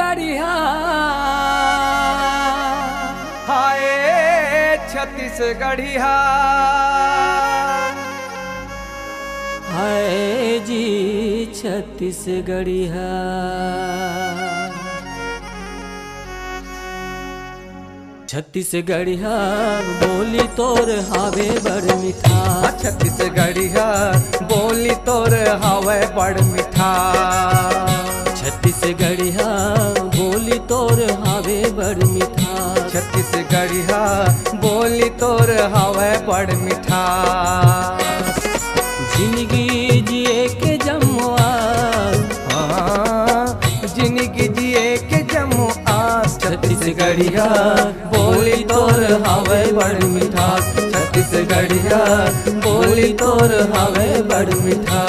छत्तीसगढ़िया हाय छत्तीसगढ़िया हाय जी छत्तीसगढ़िया। छत्तीसगढ़िया बोली तोर हावे बड़ मीठा। छत्तीसगढ़िया बोली तोर हावे बड़ मीठा। छत्तीसगढ़िया बोली तोर हावे बड़ मीठा। छत्तीसगढ़िया बोली तोर हावे बड़ मीठा। जिंदगी जिए के जमुआ जिंदगी जिए के जमुआ। छत्तीसगढ़िया बोली तोर हावे बड़ मीठा। छत्तीसगढ़िया बोली तोर हावे बड़ मीठा।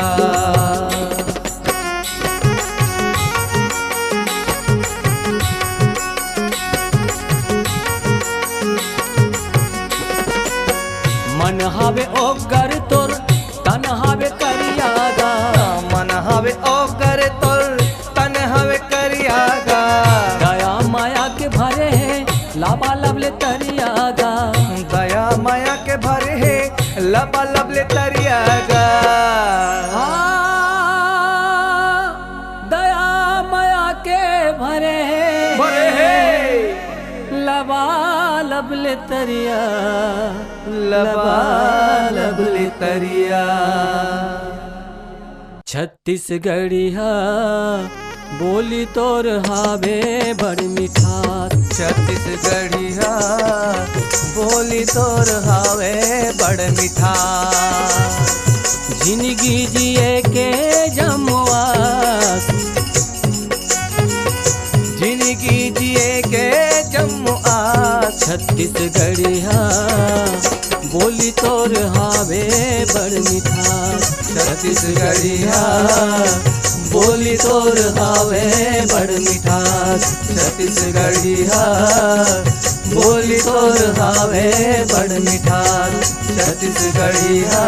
मन हावे ओकर तोर तन हावे करियागा। मन हवे ओकर तोर तन हवे करियागा। दया माया के भरे है लाबा लबले तरियागा। दया माया के भरे है लबा लबले तरियागा। दया माया के भरे है लबा लबले तरिया। लबा लबले तरिया। छत्तीसगढ़िया बोली तोर हावे बड़ मीठा। छत्तीसगढ़िया बोली तोर हावे बड़ मीठा। जिंदगी जिए के जमुआ। जिंदगी जिए के जमुआ। छत्तीसगढ़िया बोली तोर हावे बड़ मीठा। छत्तीसगढ़िया बोली तोर हावे बड़ मीठा। छत्तीसगढ़िया बोली तोर हावे बड़ मीठा। छत्तीसगढ़िया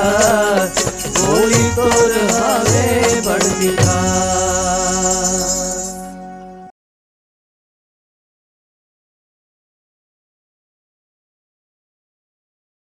बोली तोर हावे बड़ मीठा।